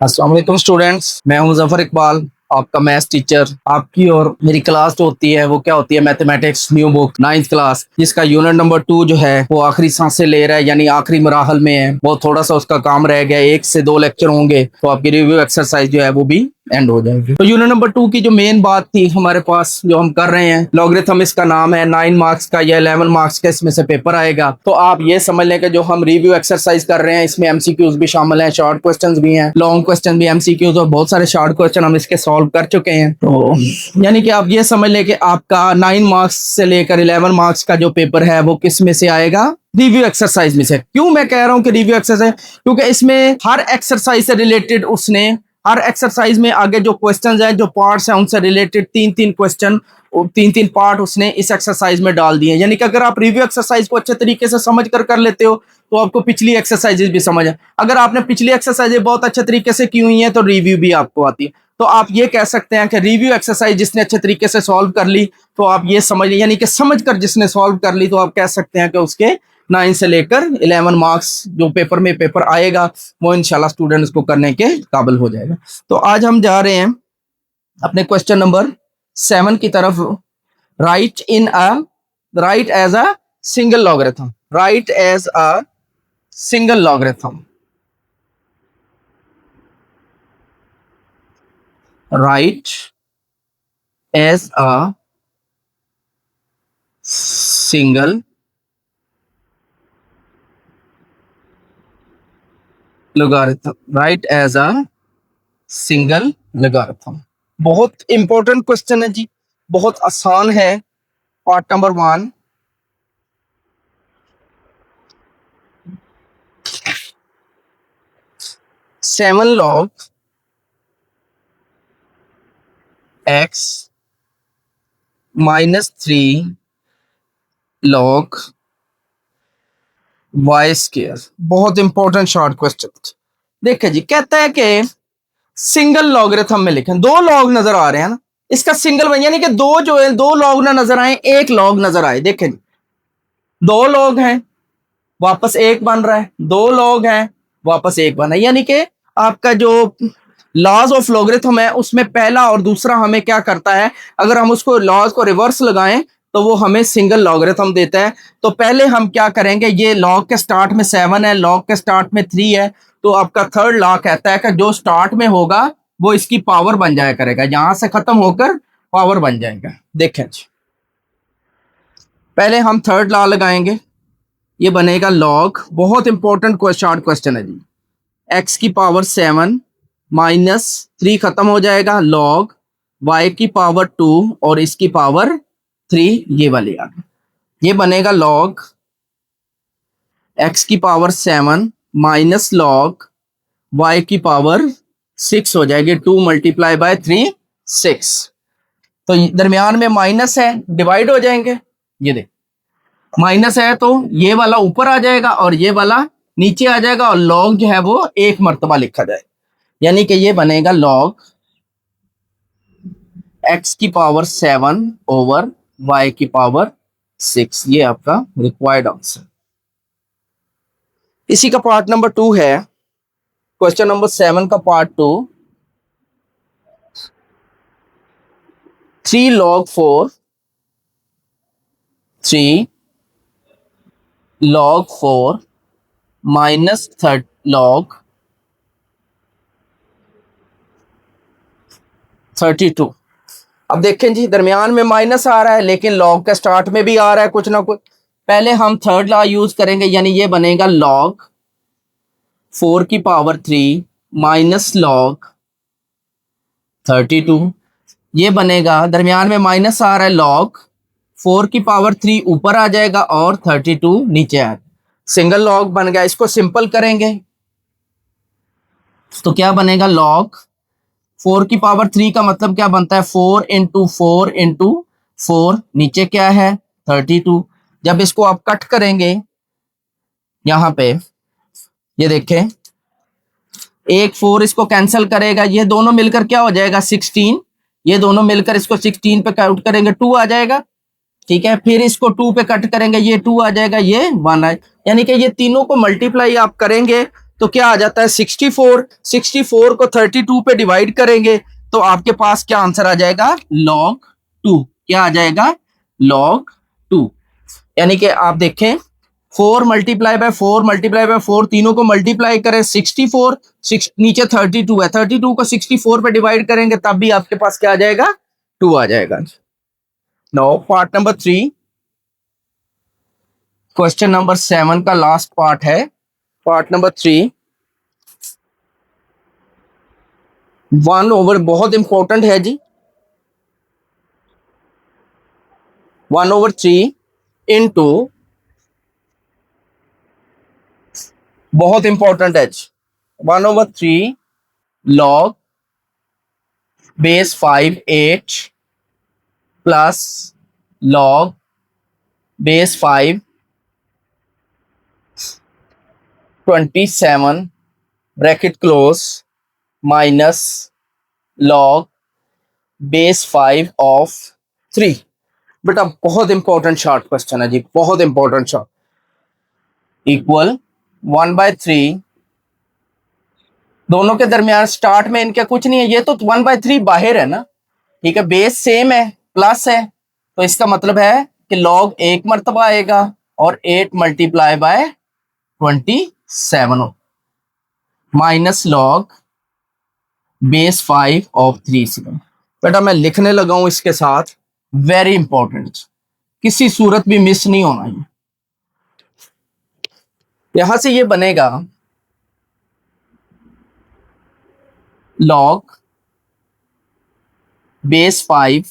अस्सलाम वालेकुम स्टूडेंट्स, मैं हूं जफर इकबाल, आपका मैथ्स टीचर। आपकी और मेरी क्लास जो होती है वो क्या होती है, mathematics new book 9th class, जिसका यूनिट नंबर 2 जो है वो आखिरी सांसें ले रहा है, यानी आखिरी मराहल में है। वो थोड़ा सा उसका काम रह गया, 1 से 2 लेक्चर होंगे तो आपकी रिव्यू एक्सरसाइज जो है वो भी एंड हो जाएगी। तो यूनिट नंबर 2 की जो मेन बात थी हमारे पास, जो हम कर रहे हैं, लॉगरिथम इसका नाम है। 9 मार्क्स का या 11 मार्क्स का इसमें से पेपर आएगा। तो आप ये समझ लें कि जो हम रिव्यू एक्सरसाइज कर रहे हैं इसमें एमसीक्यूज भी शामिल हैं, शॉर्ट क्वेश्चंस भी हैं, लॉन्ग क्वेश्चन भी, एमसीक्यूज और बहुत सारे शॉर्ट क्वेश्चन हम इसके सॉल्व कर चुके हैं। तो यानी कि आप ये समझ लें कि आपका 9 मार्क्स से लेकर 11 मार्क्स का जो पेपर है वो किस में से आएगा, रिव्यू एक्सरसाइज में से। क्यों मैं कह रहा हूं कि रिव्यू एक्सरसाइज, क्योंकि इसमें हर एक्सरसाइज से रिलेटेड उसने, हर एक्सरसाइज में आगे जो क्वेश्चंस हैं, जो पार्ट्स हैं, उनसे रिलेटेड 3-3 क्वेश्चन और 3-3 पार्ट उसने इस एक्सरसाइज में डाल दिए। यानी कि अगर आप रिव्यू एक्सरसाइज को अच्छे तरीके से समझ कर लेते हो तो आपको पिछली एक्सरसाइजेज भी समझ है। अगर आपने पिछली एक्सरसाइजेज बहुत अच्छे तरीके से की हुई हैं तो रिव्यू भी आपको आती है। तो आप ये कह सकते हैं कि रिव्यू एक्सरसाइज जिसने अच्छे तरीके से सॉल्व कर ली, तो आप ये समझ, यानी कि समझ कर जिसने सॉल्व कर ली, तो आप कह सकते हैं कि उसके 9 से लेकर 11 मार्क्स जो पेपर में पेपर आएगा वो इंशाल्लाह स्टूडेंट्स को करने के काबिल हो जाएगा। तो आज हम जा रहे हैं अपने क्वेश्चन नंबर 7 की तरफ। Write as a single logarithm, write as a single logarithm, write as a single logarithm, write as a single logarithm। बहुत इंपॉर्टेंट क्वेश्चन है जी, बहुत आसान है। Part number 1, 7 log x minus 3 log y square. बहुत important short question. देखिए जी, कहता है कि सिंगल लॉगरिथम में लिखें। 2 लॉग नजर आ रहे हैं ना, इसका सिंगल बन, यानी कि दो जो है, 2 लॉग ना नजर आए, एक लॉग नजर आए। देखें जी, 2 लॉग हैं, वापस एक बन रहा है, 2 लॉग हैं, वापस एक बना है। यानी कि आपका जो लॉज ऑफ लॉगरिथम है उसमें पहला और दूसरा हमें क्या करता है, अगर हम उसको लॉज को रिवर्स लगाएं तो वो हमें सिंगल लॉगरिथम देता है। तो पहले हम क्या करेंगे, ये लॉग के स्टार्ट में 7 है, लॉग के स्टार्ट में 3 है, तो आपका थर्ड लॉ कहता है कि जो स्टार्ट में होगा वो इसकी पावर बन जाया करेगा, यहां से खत्म होकर पावर बन जाएगा। देखें जी, पहले हम थर्ड लॉ लगाएंगे, ये बनेगा लॉग, बहुत इंपॉर्टेंट शॉर्ट क्वेश्चन है जी, एक्स की पावर 7 माइनस 3 खत्म हो जाएगा, लॉग y की पावर 2 और इसकी पावर 3, ये वाली आ गई। ये बनेगा लॉग x की पावर 7 माइनस लॉग y की पावर 6 हो जाएगी, 2 मल्टीप्लाई बाय 3 6। तो दरमियान में माइनस है, डिवाइड हो जाएंगे। ये देख, माइनस है तो ये वाला ऊपर आ जाएगा और ये वाला नीचे आ जाएगा, और लॉग जो है वो एक मर्तबा लिखा जाएगा। यानी कि ये बनेगा लॉग x की पावर 7 ओवर y की पावर 6। ये आपका रिक्वायर्ड आंसर। इसी का पार्ट नंबर 2 है, क्वेश्चन नंबर 7 का part 2। 3 log 4, 3 log 4 minus third log 32। अब देखें जी, दरमियान में माइनस आ रहा है लेकिन लॉग के स्टार्ट में भी आ रहा है कुछ ना कुछ। पहले हम थर्ड लॉ यूज करेंगे, यानी ये बनेगा लॉग 4 की पावर 3 माइनस लॉग 32। ये बनेगा, दरमियान में माइनस आ रहा है, लॉग 4 की पावर 3 ऊपर आ जाएगा और 32 नीचे आ जाएगा। सिंगल लॉग बन गया। इसको सिंपल करेंगे तो क्या बनेगा, लॉग 4 की पावर 3 का मतलब क्या बनता है, 4 इंटू 4 इंटू 4, नीचे क्या है 32। जब इसको आप कट करेंगे यहां पे, ये देखें, एक 4 इसको कैंसिल करेगा, ये दोनों मिलकर क्या हो जाएगा 16। ये दोनों मिलकर इसको 16 पे काउंट करेंगे 2 आ जाएगा, ठीक है। फिर इसको 2 पे कट करेंगे, ये 2 आ जाएगा, ये 1 है। यानी कि ये तीनों को मल्टीप्लाई आप करेंगे तो क्या आ जाता है 64। 64 को 32 पे डिवाइड करेंगे तो आपके पास क्या आंसर आ जाएगा, log 2। क्या आ जाएगा, log 2। यानी कि आप देखें 4 मल्टीप्लाई बाय 4 मल्टीप्लाई बाय 4, तीनों को मल्टीप्लाई करें 64, नीचे 32 है, 32 को 64 पे डिवाइड करेंगे तब भी आपके पास क्या आ जाएगा, 2 आ जाएगा। Now part number 3, question number 7 का लास्ट पार्ट है, पार्ट नंबर 3। 1/, बहुत इंपॉर्टेंट है जी, 1/3 इंटू, बहुत इंपॉर्टेंट है, 1/3 log base 5 8 plus log base 5 27 bracket close minus log base 5 of 3। बेटा बहुत इंपॉर्टेंट शॉर्ट क्वेश्चन है जी, बहुत इंपॉर्टेंट शॉर्ट। इक्वल 1/3, दोनों के दरमियान स्टार्ट में इनके कुछ नहीं है, ये तो 1/3 बाहर है ना, ठीक है, बेस सेम है, प्लस है, तो इसका मतलब है कि log एक मरतबा आएगा और 8 multiply by 27 minus log base 5 of 3। बेटा मैं लिखने लगा हूं इसके साथ, वेरी इंपॉर्टेंट, किसी सूरत भी मिस नहीं होना है। यहां से ये बनेगा log बेस 5,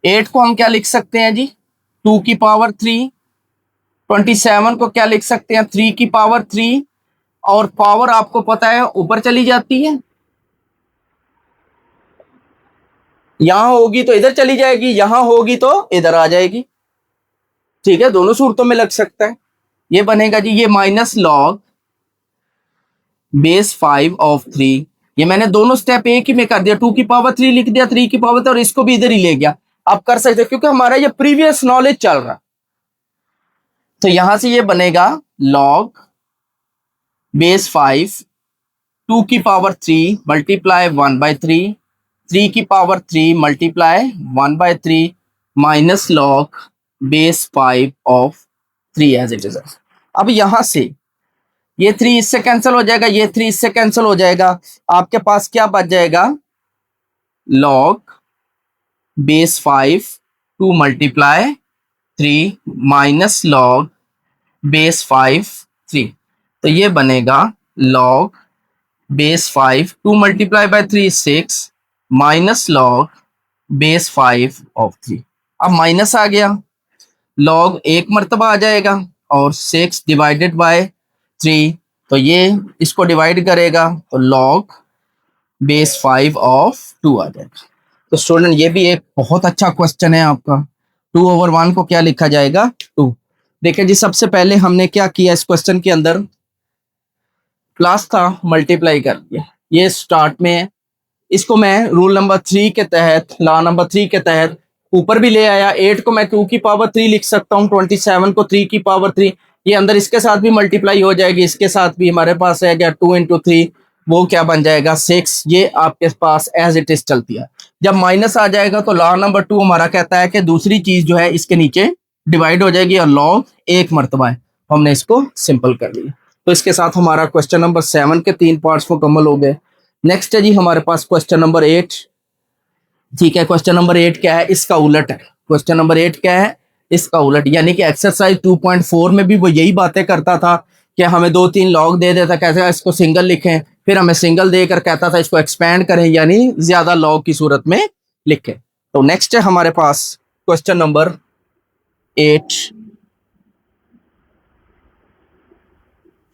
8 को हम क्या लिख सकते हैं जी, 2 की पावर 3, 27 को क्या लिख सकते हैं, 3 की पावर 3, और पावर आपको पता है ऊपर चली जाती है, यहां होगी तो इधर चली जाएगी, यहां होगी तो इधर आ जाएगी, ठीक है, दोनों सूरतों में लग सकता है। ये बनेगा जी, ये माइनस लॉग बेस 5 ऑफ 3, ये मैंने दोनों स्टेप एक ही में कर दिया, 2 की पावर 3 लिख दिया, 3 की पावर 3, और इसको भी इधर ही ले गया। आप कर सकते क्योंकि हमारा ये प्रीवियस नॉलेज चल रहा, तो यहां से ये बनेगा लॉग बेस 5 2 की पावर 3 मल्टीप्लाई 1/3, 3 की power 3 multiply 1/3 minus log base 5 of 3 as it is. अब यहां से ये 3 इससे कैंसिल हो जाएगा, ये 3 इससे कैंसिल हो जाएगा, आपके पास क्या बच जाएगा, log base 5 2 multiply 3 minus log base 5 3, तो ये बनेगा log base 5 2 multiply by 3 6 minus log base 5 of 3। अब माइनस आ गया, लॉग एक मरतबा आ जाएगा और 6 डिवाइडेड बाय 3, तो ये इसको डिवाइड करेगा तो लॉग बेस 5 ऑफ 2 आ जाएगा। तो स्टूडेंट ये भी एक बहुत अच्छा क्वेश्चन है आपका, 2/1 को क्या लिखा जाएगा, 2। देखिए जी, सबसे पहले हमने क्या किया, इस क्वेश्चन के अंदर प्लस था, मल्टीप्लाई कर दिया, ये स्टार्ट में है, इसको मैं रूल नंबर 3 के तहत, लॉ नंबर 3 के तहत ऊपर भी ले आया, 8 को मैं 2 की पावर 3 लिख सकता हूँ, 27 को 3 की पावर 3, ये अंदर इसके साथ भी मल्टीप्लाई हो जाएगी, इसके साथ भी हमारे पास है क्या 2 इंटू 3, वो क्या बन जाएगा 6, ये आपके पास एज इट इज चलती है। जब माइनस आ जाएगा तो लॉ नंबर 2 हमारा कहता है कि दूसरी चीज जो है इसके नीचे डिवाइड हो जाएगी और लॉग एक मरतबा है, हमने इसको सिंपल कर दिया। तो इसके साथ हमारा क्वेश्चन नंबर 7 के 3 पार्ट्स मुकम्मल हो गए। नेक्स्ट है जी हमारे पास क्वेश्चन नंबर 8। ठीक है, क्वेश्चन नंबर 8 क्या है, इसका उलट है। क्वेश्चन नंबर 8 क्या है, इसका उलट, यानी कि एक्सरसाइज 2.4 में भी वो यही बातें करता था कि हमें 2-3 लॉग दे देता, कहता इसको सिंगल लिखें, फिर हमें सिंगल देकर कहता था इसको एक्सपेंड करें, यानी ज्यादा लॉग की सूरत में लिखें। तो नेक्स्ट है हमारे पास क्वेश्चन नंबर 8,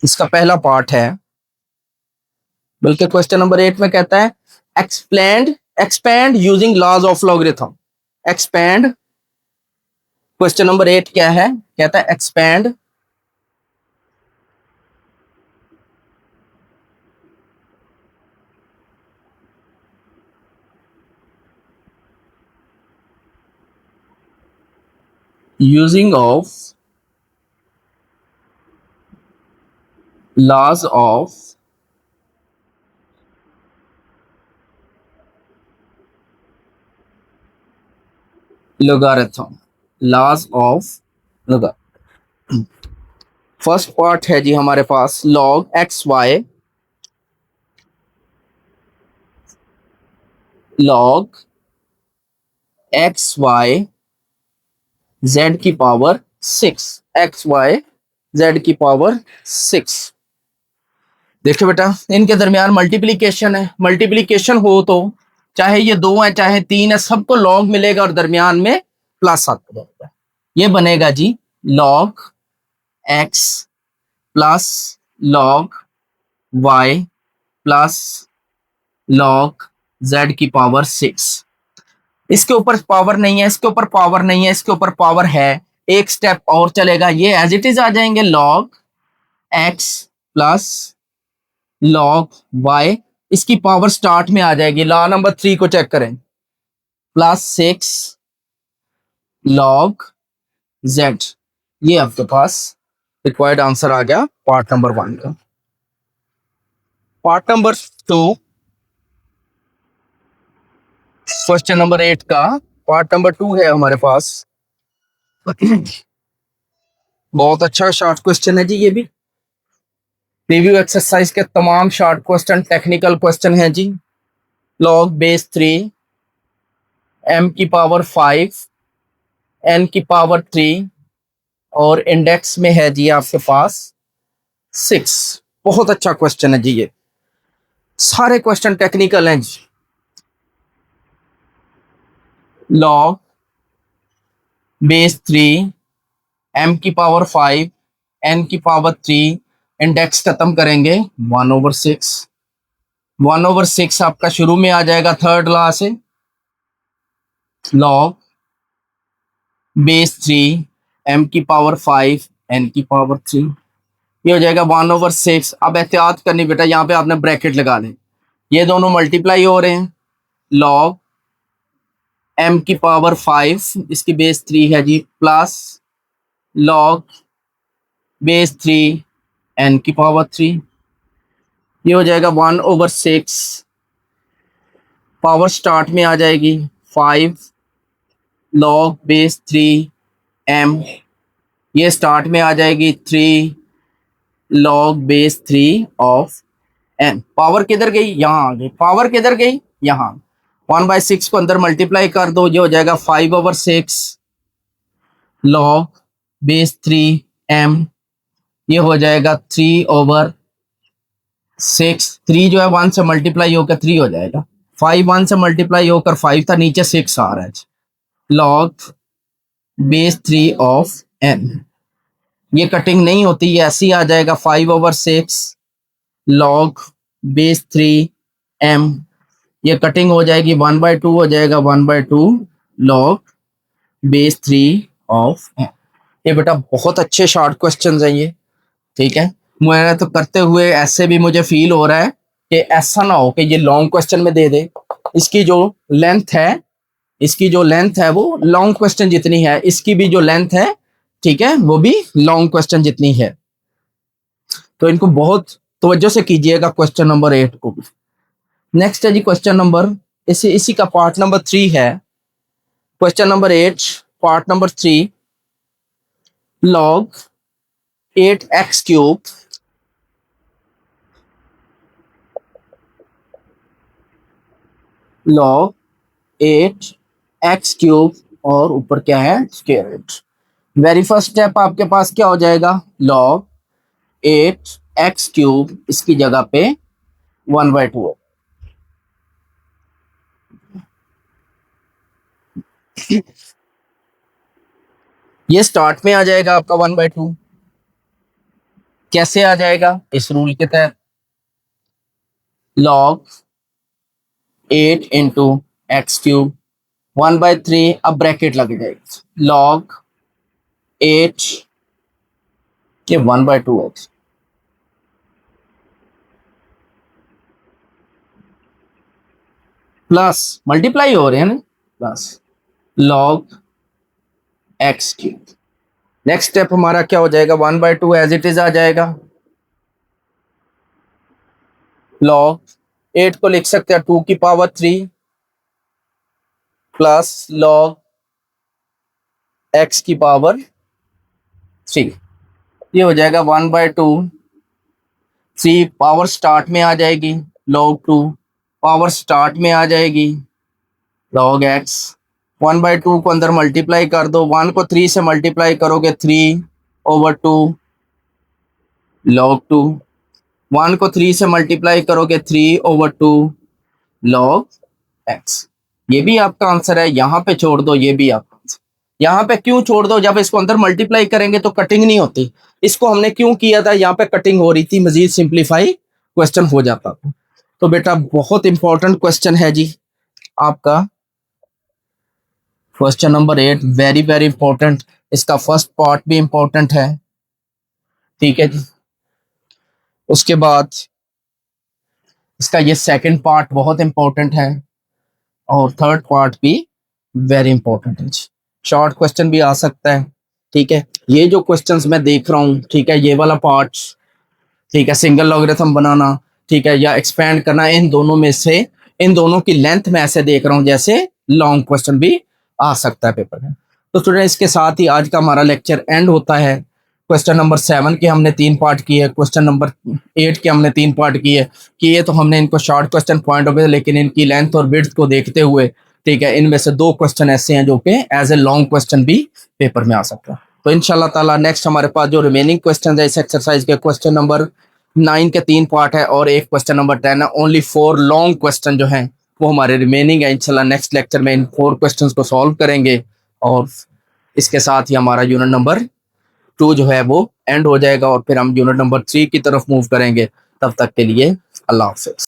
इसका पहला पार्ट है, बल्कि क्वेश्चन नंबर 8 में कहता है explained expand using laws of logarithm. Expand, question number 8 क्या है, कहता है expand using of laws of logarithm, laws of logarithm। First part है जी हमारे पास log xy, log xy z की पावर 6, xy z की पावर 6। देखिए बेटा, इनके दरमियान मल्टीप्लीकेशन है, मल्टीप्लीकेशन हो तो चाहे ये दो है चाहे तीन है, सबको लॉग मिलेगा और दरमियान में प्लस आता जाएगा। ये बनेगा जी log x plus log Y plus log Z की पावर 6। इसके ऊपर पावर नहीं है, इसके ऊपर पावर नहीं है, इसके ऊपर पावर है। एक स्टेप और चलेगा, ये एज इट इज आ जाएंगे log x plus log y, इसकी पावर स्टार्ट में आ जाएगी। लॉ नंबर 3 को चेक करें, प्लस 6 लॉग जेड। ये आपके पास रिक्वायर्ड आंसर आ गया पार्ट नंबर 1 का। पार्ट नंबर 2 क्वेश्चन नंबर 8 का पार्ट नंबर 2 है हमारे पास। बहुत अच्छा शॉर्ट क्वेश्चन है जी ये भी। रिव्यू एक्सरसाइज के तमाम शॉर्ट क्वेश्चन टेक्निकल क्वेश्चन है जी। लॉग बेस 3, m की पावर 5, n की पावर 3 और इंडेक्स में है जी आपके पास 6। बहुत अच्छा क्वेश्चन है जी ये, सारे क्वेश्चन टेक्निकल हैं जी। लॉग बेस 3, m की पावर 5, n की पावर 3, इंडेक्स खत्म करेंगे 1/6। 1/6 आपका शुरू में आ जाएगा थर्ड लॉ से, लॉग बेस 3, m की पावर 5, n की पावर 3, ये हो जाएगा 1/6। अब एहतियात करनी बेटा, यहाँ पे आपने ब्रैकेट लगा लें, ये दोनों मल्टीप्लाई हो रहे हैं। लॉग m की पावर 5, इसकी बेस 3 है जी, प्लस लॉग बेस 3 n की पावर 3, ये हो जाएगा 1/6। पावर स्टार्ट में आ जाएगी 5 लॉग बेस 3 m, ये स्टार्ट में आ जाएगी 3 log base 3 of n। Power किधर गई, यहाँ आ गई। पावर किधर गई, यहाँ। 1/6 को अंदर मल्टीप्लाई कर दो, ये हो जाएगा 5/6 लॉग बेस 3 m, ये हो जाएगा 3/6। 3 जो है 1 से मल्टीप्लाई होकर 3 हो जाएगा। 5 1 से मल्टीप्लाई होकर 5 था, नीचे 6 आ रहा है। लॉग बेस 3 ऑफ n, ये कटिंग नहीं होती, ये ऐसी आ जाएगा 5/6 लॉग बेस 3 m, ये कटिंग हो जाएगी 1/2 हो जाएगा 1/2 लॉग बेस 3 ऑफ m। ये बेटा बहुत अच्छे शॉर्ट क्वेश्चंस हैं ये, ठीक है। मुझे तो करते हुए ऐसे भी मुझे फील हो रहा है कि ऐसा ना हो कि ये लॉन्ग क्वेश्चन में दे दे। इसकी जो लेंथ है, इसकी जो लेंथ है वो लॉन्ग क्वेश्चन जितनी है, इसकी भी जो लेंथ है, ठीक है, वो भी लॉन्ग क्वेश्चन जितनी है। तो इनको बहुत तवज्जो से कीजिएगा क्वेश्चन नंबर 8 को भी। नेक्स्ट है जी क्वेश्चन नंबर, इसी का पार्ट नंबर 3 है। Question number 8 part number 3, log 8x cube log 8x cube और ऊपर क्या है, square root. Very first step आपके पास क्या हो जाएगा, लॉग 8x क्यूब, इसकी जगह पे 1/2। ये स्टार्ट में आ जाएगा आपका 1/2। कैसे आ जाएगा, इस रूल के तहत, लॉग 8 इंटू एक्स क्यूब 1/3, अब ब्रैकेट लग जाएगी, लॉग 8 के 1/2x प्लस मल्टीप्लाई हो रहे हैं ना, plus log x cube. Next step हमारा क्या हो जाएगा, 1/2 एज इट इज आ जाएगा, लॉग 8 को लिख सकते हैं 2 की पावर 3 प्लस लॉग x की पावर 3। ये हो जाएगा 1/2। 3 पावर स्टार्ट में आ जाएगी log 2, पावर स्टार्ट में आ जाएगी log x। 1/2 को अंदर मल्टीप्लाई कर दो, 1 को 3 से मल्टीप्लाई करोगे 3/2 log 2। 1 को 3 से मल्टीप्लाई करोगे 3/2 log x। ये भी आपका आंसर है। यहाँ पे छोड़ दो, ये भी आपका आंसर। यहाँ पे क्यों छोड़ दो? जब इसको अंदर मल्टीप्लाई करेंगे तो कटिंग नहीं होती। इसको हमने क्यों किया था? यहाँ पे कटिंग हो रही थी, मजीद सिंप्लीफाई क्वेश्चन हो जाता था। तो बेटा बहुत इंपॉर्टेंट क्वेश्चन है जी आपका question number 8, very very important. इसका फर्स्ट पार्ट भी इंपॉर्टेंट है, ठीक है जी। उसके बाद इसका ये सेकंड पार्ट बहुत इंपॉर्टेंट है और थर्ड पार्ट भी वेरी इंपॉर्टेंट है। शॉर्ट क्वेश्चन भी आ सकता है, ठीक है। ये जो क्वेश्चंस मैं देख रहा हूँ, ठीक है, ये वाला पार्ट, ठीक है, सिंगल लॉगरिथम बनाना, ठीक है, या एक्सपेंड करना, इन दोनों में से इन दोनों की लेंथ में ऐसे देख रहा हूँ जैसे लॉन्ग क्वेश्चन भी आ सकता है पेपर में। तो स्टूडेंट इसके साथ ही आज का हमारा लेक्चर एंड होता है। क्वेश्चन नंबर 7 के हमने 3 पार्ट किए, क्वेश्चन नंबर 8 के हमने 3 पार्ट किए तो हमने इनको short question point of view, लेकिन इनकी लेंथ और विड्थ को देखते हुए, ठीक है, इनमें से 2 क्वेश्चन ऐसे हैं जो कि एज ए लॉन्ग क्वेश्चन भी पेपर में आ सकता है। तो इंशाल्लाह ताला नेक्स्ट हमारे पास जो रिमेनिंग क्वेश्चन है इस एक्सरसाइज के, क्वेश्चन नंबर 9 के 3 पार्ट है और एक क्वेश्चन नंबर 10 है। ओनली 4 लॉन्ग क्वेश्चन जो हैं वो हमारे रिमेनिंग है। इंशाल्लाह नेक्स्ट लेक्चर में इन 4 क्वेश्चंस को सॉल्व करेंगे और इसके साथ ही हमारा यूनिट नंबर 2 जो है वो एंड हो जाएगा और फिर हम यूनिट नंबर 3 की तरफ मूव करेंगे। तब तक के लिए अल्लाह हाफिज।